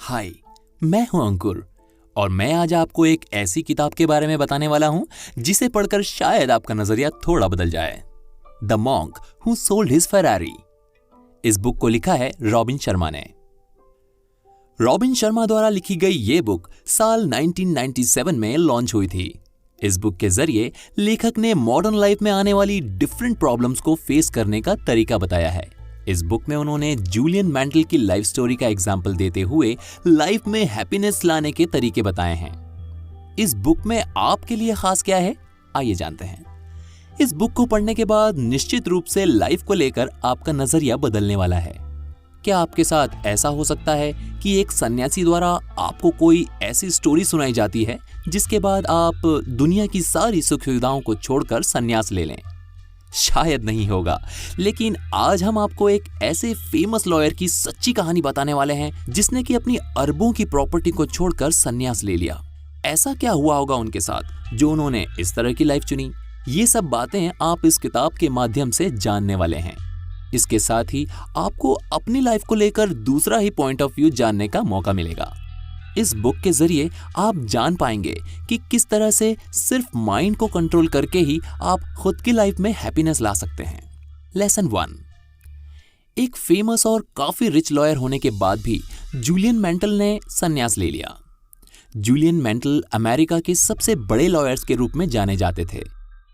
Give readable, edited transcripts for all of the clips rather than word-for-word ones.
हाय, मैं हूं अंकुर और मैं आज आपको एक ऐसी किताब के बारे में बताने वाला हूं जिसे पढ़कर शायद आपका नजरिया थोड़ा बदल जाए। The monk who sold his Ferrari. इस बुक को लिखा है रॉबिन शर्मा ने। रॉबिन शर्मा द्वारा लिखी गई ये बुक साल 1997 में लॉन्च हुई थी। इस बुक के जरिए लेखक ने मॉडर्न लाइफ में आने वाली डिफरेंट प्रॉब्लम्स को फेस करने का तरीका बताया है। इस बुक में उन्होंने जूलियन मेंटल की लाइफ स्टोरी का एग्जाम्पल देते हुए लाइफ में हैप्पीनेस लाने के तरीके बताए हैं। इस बुक में आपके लिए खास क्या है, आइए जानते हैं। इस बुक को पढ़ने के बाद निश्चित रूप से लाइफ को लेकर आपका नजरिया बदलने वाला है। क्या आपके साथ ऐसा हो सकता है कि एक सन्यासी द्वारा आपको कोई ऐसी स्टोरी सुनाई जाती है जिसके बाद आप दुनिया की सारी सुख सुविधाओं को छोड़कर सन्यास ले लें? शायद नहीं होगा, लेकिन आज हम आपको एक ऐसे फेमस लॉयर की सच्ची कहानी बताने वाले हैं जिसने कि अपनी अरबों की प्रॉपर्टी को छोड़कर सन्यास ले लिया। ऐसा क्या हुआ होगा उनके साथ जो उन्होंने इस तरह की लाइफ चुनी? ये सब बातें आप इस किताब के माध्यम से जानने वाले हैं। इसके साथ ही आपको अपनी लाइफ को लेकर दूसरा ही पॉइंट ऑफ व्यू जानने का मौका मिलेगा। इस बुक के जरिए आप जान पाएंगे कि किस तरह से सिर्फ माइंड को कंट्रोल करके ही आप खुद की लाइफ में हैप्पीनेस ला सकते हैं। लेसन 1। एक फेमस और काफी रिच लॉयर होने के बाद भी जूलियन मेंटल ने संन्यास ले लिया। जूलियन मेंटल अमेरिका के सबसे बड़े लॉयर्स के रूप में जाने जाते थे।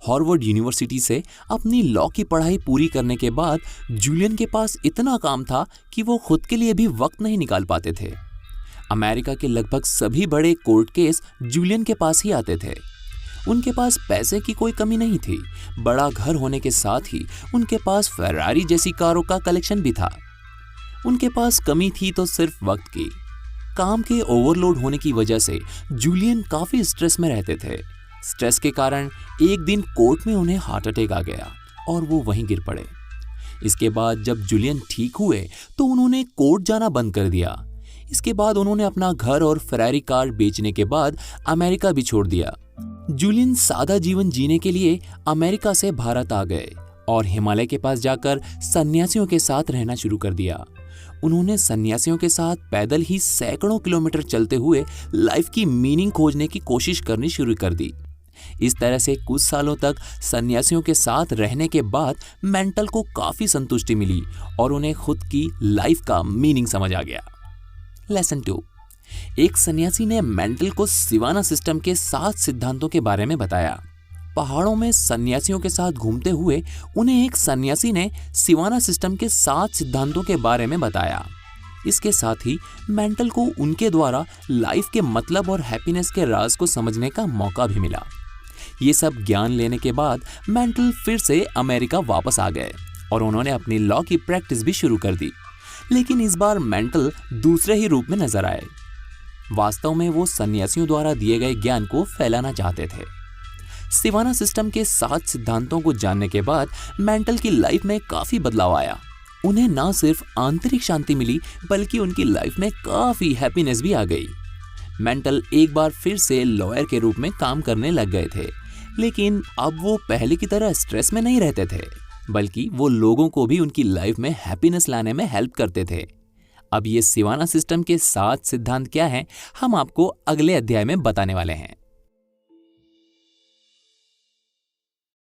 हार्वर्ड यूनिवर्सिटी से अपनी लॉ की पढ़ाई पूरी करने के बाद जूलियन के पास इतना काम था कि वो खुद के लिए भी वक्त नहीं निकाल पाते थे। अमेरिका के लगभग सभी बड़े कोर्ट केस जूलियन के पास ही आते थे। उनके पास पैसे की कोई कमी नहीं थी। बड़ा घर होने के साथ ही उनके पास फेरारी जैसी कारों का कलेक्शन भी था। उनके पास कमी थी तो सिर्फ वक्त की। काम के ओवरलोड होने की वजह से जूलियन काफी स्ट्रेस में रहते थे। स्ट्रेस के कारण एक दिन कोर्ट में उन्हें हार्ट अटैक आ गया और वो वहीं गिर पड़े। इसके बाद जब जूलियन ठीक हुए तो उन्होंने कोर्ट जाना बंद कर दिया। इसके बाद उन्होंने अपना घर और फेरारी कार बेचने के बाद अमेरिका भी छोड़ दिया। जूलियन सादा जीवन जीने के लिए अमेरिका से भारत आ गए और हिमालय के पास जाकर सन्यासियों के साथ रहना शुरू कर दिया। उन्होंने सन्यासियों के साथ पैदल ही सैकड़ों किलोमीटर चलते हुए लाइफ की मीनिंग खोजने की कोशिश करनी शुरू कर दी। इस तरह से कुछ सालों तक सन्यासियों के साथ रहने के बाद मेंटल को काफी संतुष्टि मिली और उन्हें खुद की लाइफ का मीनिंग समझ आ गया। लेसन 2। एक सन्यासी ने मेंटल को सिवाना सिस्टम के 7 सिद्धांतों के बारे में बताया। पहाड़ों में सन्यासियों के साथ घूमते हुए उन्हें एक सन्यासी ने सिवाना सिस्टम के 7 सिद्धांतों के बारे में बताया। इसके साथ ही मेंटल को उनके द्वारा लाइफ के मतलब और हैप्पीनेस के राज को समझने का मौका भी मिला। ये सब ज्ञान लेने के बाद मेंटल फिर से अमेरिका वापस आ गए और उन्होंने अपनी लॉ की प्रैक्टिस भी शुरू कर दी। लेकिन इस बार मेंटल दूसरे ही रूप में नजर आए। वास्तव में वो सन्यासियों द्वारा दिए गए ज्ञान को फैलाना चाहते थे। सिवाना सिस्टम के 7 सिद्धांतों को जानने के बाद मेंटल की लाइफ में काफी बदलाव आया। उन्हें ना सिर्फ आंतरिक शांति मिली बल्कि उनकी लाइफ में काफी हैप्पीनेस भी आ गई। मेंटल एक बार फिर से लॉयर के रूप में काम करने लग गए थे, लेकिन अब वो पहले की तरह स्ट्रेस में नहीं रहते थे, बल्कि वो लोगों को भी उनकी लाइफ में हैप्पीनेस लाने में हेल्प करते थे। अब ये सिवाना सिस्टम के 7 सिद्धांत क्या हैं, हम आपको अगले अध्याय में बताने वाले हैं।